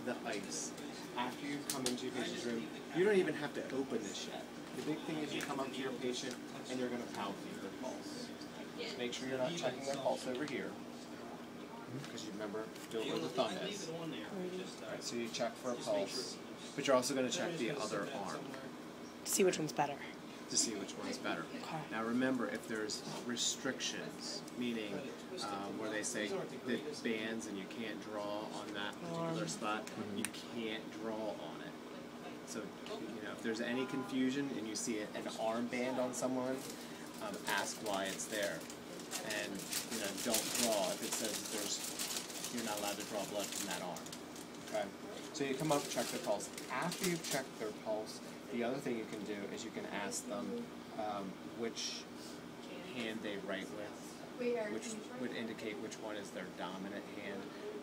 the ice. After you come into your patient's room, you don't even have to open this yet. The big thing is you come up to your patient and you're going to palpate their pulse. Just make sure you're not checking their pulse over here, because you remember, do it where the thumb is. Alright, so you check for a pulse, but you're also going to check the other arm. To see which one's better. To see which one's better. Okay. Now remember, if there's restrictions, meaning where they say the bands and you can't draw on that particular spot, you can't draw on it. So, you know, if there's any confusion and you see an arm band on someone, ask why it's there. And, you know, don't draw if it says you're not allowed to draw blood from that arm. Okay? So you come up, check their pulse. After you've checked their pulse, the other thing you can do is you can ask them which hand they write with, which would indicate which one is their dominant hand,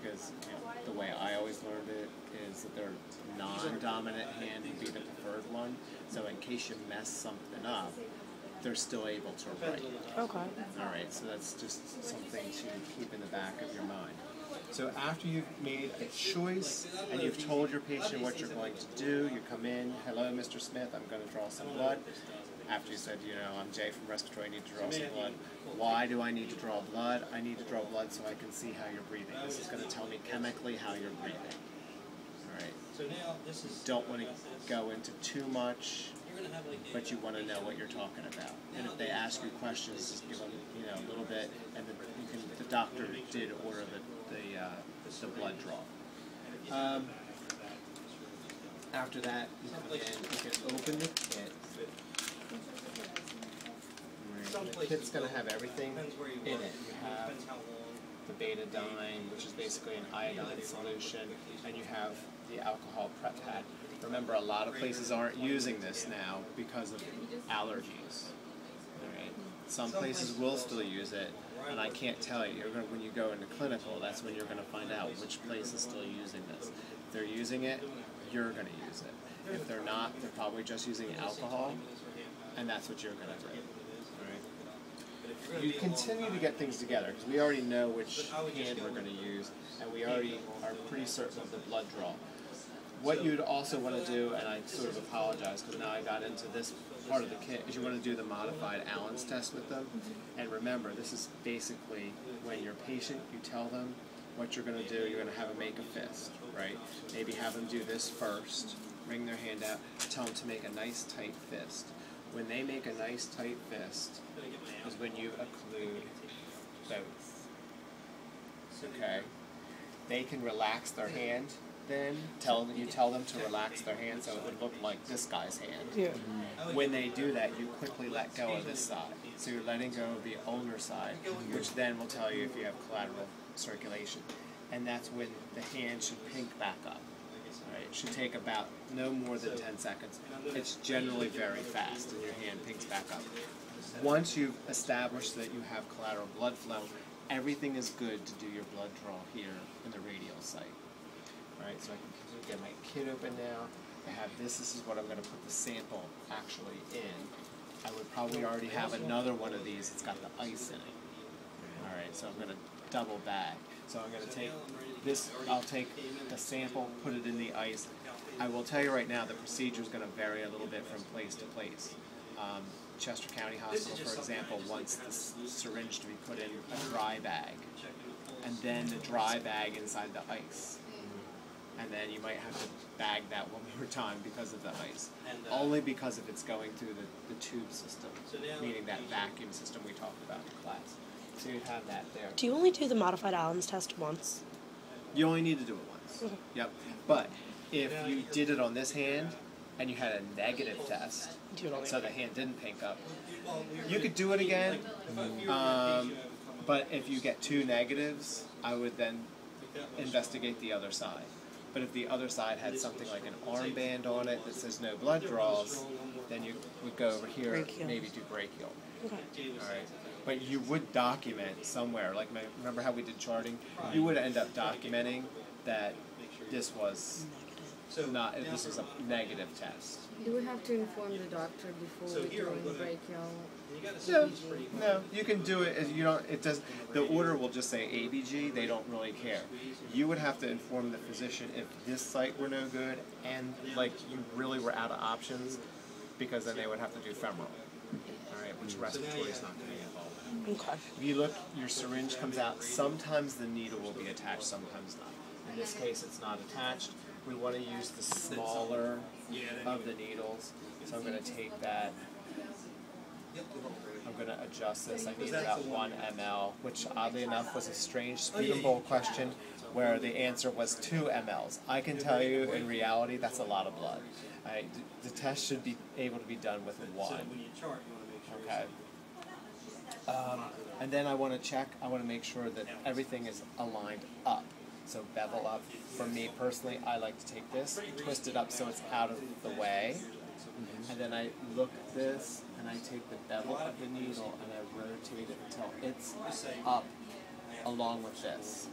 because you know, the way I always learned it is that their non-dominant hand would be the preferred one, so in case you mess something up, they're still able to write. Okay. Alright, so that's just something to keep in the back of your mind. So after you've made a choice and you've told your patient what you're going to do, you come in, hello Mr. Smith, I'm going to draw some blood. After you said, you know, I'm Jay from Respiratory, I need to draw some blood. Why do I need to draw blood? I need to draw blood so I can see how you're breathing. This is going to tell me chemically how you're breathing. Alright. Don't want to go into too much, but you want to know what you're talking about. And if they ask you questions, just give them, you know, a little bit, and the doctor did order the blood draw. After that, you come in, you can open the kit. The kit's going to have everything in it. You have the betadine, which is basically an iodine solution, and you have the alcohol prep pad. Remember, a lot of places aren't using this now because of allergies. Right? Some places will still use it, and I can't tell you. When you go into clinical, that's when you're going to find out which place is still using this. If they're using it, you're going to use it. If they're not, they're probably just using alcohol, and that's what you're going to do. Right? You continue to get things together, because we already know which hand we're going to use, and we already are pretty certain of the blood draw. What you'd also want to do, and I sort of apologize because now I got into this part of the kit, is you want to do the modified Allen's test with them. And remember, this is basically when your patient, you tell them what you're going to do, you're going to have them make a fist, right? Maybe have them do this first, bring their hand out, tell them to make a nice tight fist. When they make a nice tight fist is when you occlude both. Okay? They can relax their hand. Then you tell them to relax their hand so it would look like this guy's hand. Yeah. When they do that, you quickly let go of this side. So you're letting go of the ulnar side, which then will tell you if you have collateral circulation. And that's when the hand should pink back up. Right? It should take about no more than 10 seconds. It's generally very fast and your hand pinks back up. Once you've established that you have collateral blood flow, everything is good to do your blood draw here in the radial site. Alright, so I can get my kit open now. I have this. This is what I'm going to put the sample actually in. I would probably already have another one of these. It's got the ice in it. Alright, so I'm going to double bag. So I'm going to take this, I'll take the sample, put it in the ice. I will tell you right now, the procedure is going to vary a little bit from place to place. Chester County Hospital, for example, wants the syringe to be put in a dry bag, and then the dry bag inside the ice. And then you might have to bag that one more time because of the ice. Only because if it's going through the tube system, meaning that vacuum system we talked about in class. So you'd have that there. Do you only do the modified Allen's test once? You only need to do it once. Yep. But if you did it on this hand and you had a negative test, so the hand didn't pink up, you could do it again. But if you get two negatives, I would then investigate the other side. But if the other side had something like an armband on it that says no blood draws, then you would go over here, brachial. Maybe do brachial. Okay. All right. But you would document somewhere, like remember how we did charting? You would end up documenting that this was not, this is a negative test. Do we have to inform the doctor before we do the brachial? No, you can do it as you don't. It does. The order will just say ABG. They don't really care. You would have to inform the physician if this site were no good and like you really were out of options, because then they would have to do femoral. All right, which respiratory is not going to be involved. Okay. If you look, your syringe comes out. Sometimes the needle will be attached, sometimes not. In this case, it's not attached. We want to use the smaller of the needles. So I'm going to take that. I'm going to adjust this. I need about 1 ml, which oddly enough was a strange sputum bowl question where the answer was 2 mLs. I can tell you in reality that's a lot of blood. The test should be able to be done with 1. Okay. And then I want to check, I want to make sure that everything is aligned up. So bevel up. For me personally, I like to take this, twist it up so it's out of the way. And then I look at this, and I take the bevel of the needle and I rotate it until it's up along with this.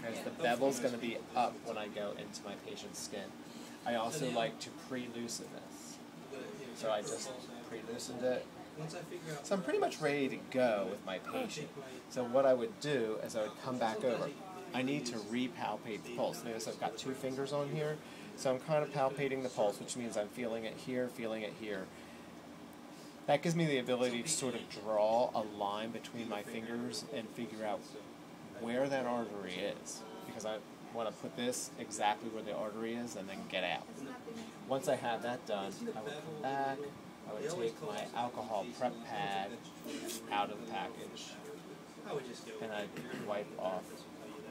Because the bevel's going to be up when I go into my patient's skin. I also like to pre-loosen this. So I just pre-loosened it. So I'm pretty much ready to go with my patient. So what I would do is I would come back over. I need to repalpate the pulse. Notice I've got 2 fingers on here. So I'm kind of palpating the pulse, which means I'm feeling it here, feeling it here. That gives me the ability to sort of draw a line between my fingers and figure out where that artery is. Because I want to put this exactly where the artery is and then get out. Once I have that done, I would come back. I would take my alcohol prep pad out of the package, and I'd wipe off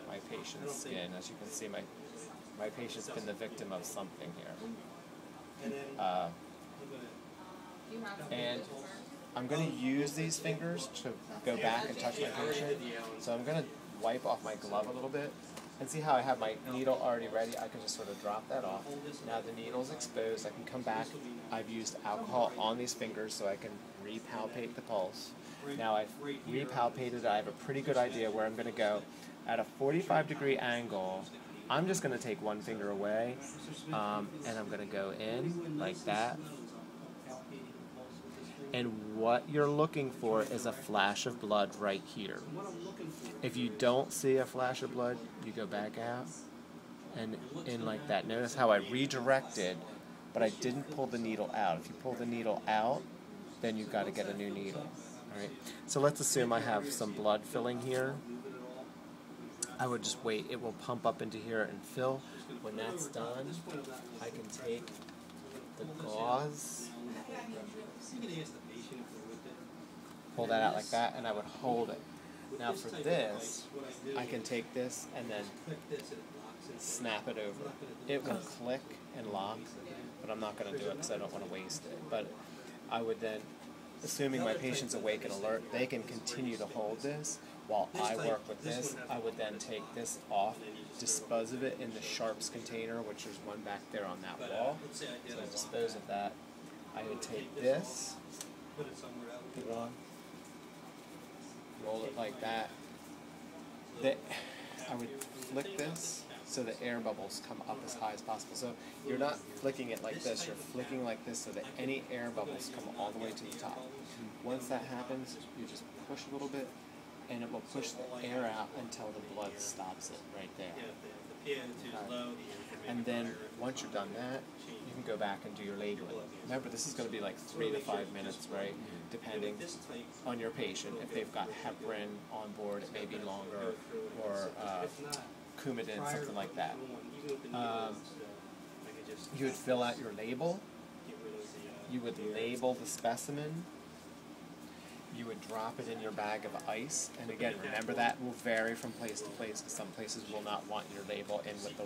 my patient's skin. As you can see, my patient's been the victim of something here. And I'm going to use these fingers to go back and touch my patient. So I'm going to wipe off my glove a little bit. And see how I have my needle already ready? I can just sort of drop that off. Now the needle's exposed. I can come back. I've used alcohol on these fingers so I can repalpate the pulse. Now I've repalpated. I have a pretty good idea where I'm going to go. At a 45-degree angle, I'm just going to take 1 finger away, and I'm going to go in like that. And what you're looking for is a flash of blood right here. If you don't see a flash of blood, you go back out and in like that. Notice how I redirected, but I didn't pull the needle out. If you pull the needle out, then you've got to get a new needle. All right. So let's assume I have some blood filling here. I would just wait. It will pump up into here and fill. When that's done, I can take the gauze, pull that out like that, and I would hold it. Now for this, I can take this and then snap it over. It will click and lock, but I'm not going to do it because I don't want to waste it. But I would then, assuming my patient's awake and alert, they can continue to hold this while I work with this. I would then take this off, dispose of it in the sharps container, which is one back there on that wall. So I dispose of that. I would take this, roll it like that. I would flick this so the air bubbles come up as high as possible. So you're not flicking it like this, you're flicking like this so that any air bubbles come all the way to the top. Once that happens, you just push a little bit, and it will push the air out until the blood stops it right there. And then once you're done that, you can go back and do your labeling. Remember, this is going to be like 3 to 5 minutes, right? Depending on your patient. If they've got heparin on board, it may be longer, or Coumadin, something like that. You would fill out your label. You would label the specimen. You would drop it in your bag of ice. And again, remember that will vary from place to place, because some places will not want your label in with the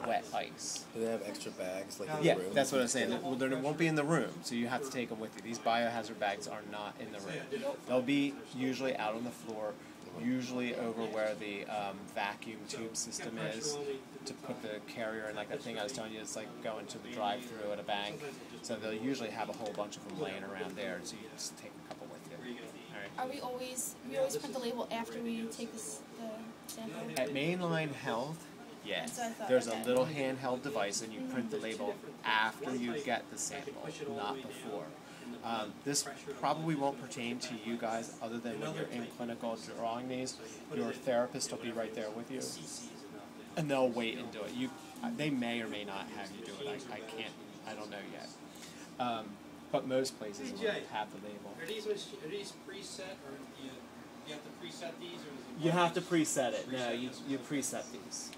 wet ice. Do they have extra bags like in yeah, the room? that's what I'm saying. Well, they won't be in the room, so you have to take them with you. These biohazard bags are not in the room. They'll be usually out on the floor, usually over where the vacuum tube system is, to put the carrier in, like that thing I was telling you, it's like going to the drive-thru at a bank. So they'll usually have a whole bunch of them laying around there, so you just take a couple with you. All right. We always print the label after we take the sample? At Mainline Health, Yeah. That's what I thought, There's okay. a little handheld device, and you print the label after you get the sample, not before. This probably won't pertain to you guys other than when you're in clinical drawing these. Your therapist will be right there with you, and they'll wait and do it. They may or may not have you do it. I don't know yet. But most places will have the label. Are these preset, or do you have to preset these, or is it? You have to preset it. No, you preset these.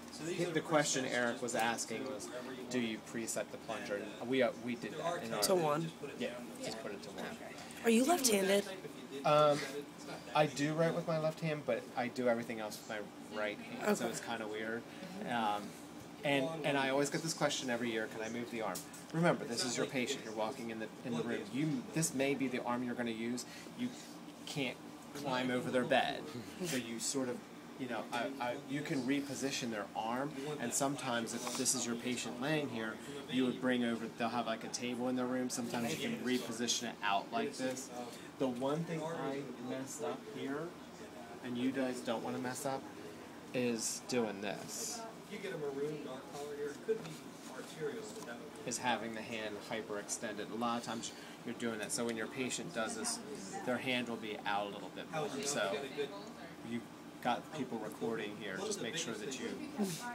The question Eric was asking was, do you preset the plunger? And we did that in our To 1. Yeah, just put it to 1. Are you left-handed? I do write with my left hand, but I do everything else with my right hand, so it's kind of weird. And I always get this question every year: can I move the arm? Remember, this is your patient. You're walking in the room. This may be the arm you're going to use. You can't climb over their bed, so you sort of. You can reposition their arm, and sometimes if this is your patient laying here, you would bring over, they'll have like a table in their room, sometimes you can reposition it out like this. The one thing I messed up here, and you guys don't want to mess up, is doing this. If you get a maroon dark color here, it could be arterial, but that would be... Is having the hand hyperextended. A lot of times you're doing that, so when your patient does this, their hand will be out a little bit more. So you got people recording here, just make sure that you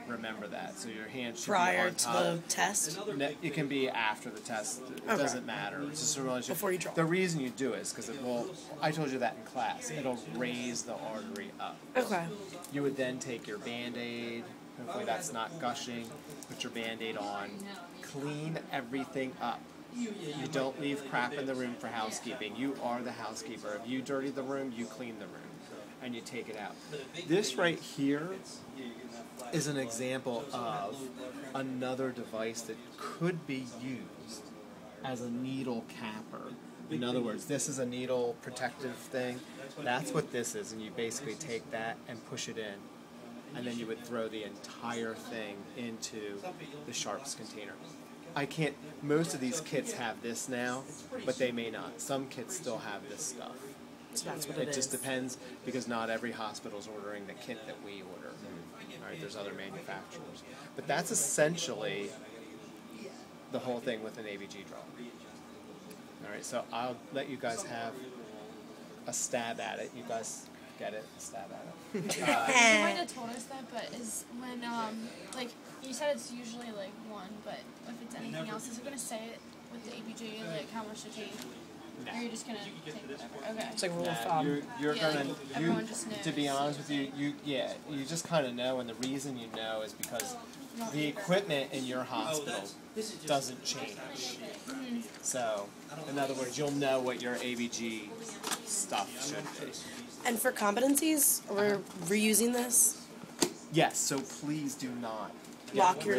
remember that. So your hand should Prior be to on the top. test? It can be after the test. It doesn't matter. It's just a relationship. Before you draw. The reason you do it is because it will, I told you that in class, it'll raise the artery up. Okay. You would then take your Band-Aid, hopefully that's not gushing, put your Band-Aid on, clean everything up. You don't leave crap in the room for housekeeping. You are the housekeeper. If you dirty the room, you clean the room, and you take it out. This right here is an example of another device that could be used as a needle capper. In other words, this is a needle protective thing. That's what this is, and you basically take that and push it in, and then you would throw the entire thing into the sharps container. Most of these kits have this now, but they may not. Some kits still have this stuff. So that's what it is. Just depends, because not every hospital is ordering the kit that we order. All right, there's other manufacturers. But that's essentially the whole thing with an ABG draw. All right, so I'll let you guys have a stab at it. You guys get it? A stab at it. You might have told us that, but is when, like, you said it's usually, like, 1, but if it's anything else, is it going to say it with the ABG, like, how much to take? No. Or you're just going to take whatever? Okay. It's like a rule of thumb. You're Yeah, gonna. like, everyone just knows. To be honest with you, you just kind of know, and the reason you know is because the equipment in your hospital doesn't change. So, in other words, you'll know what your ABG stuff should be. And for competencies, we're reusing this? Yes. So please do not Lock your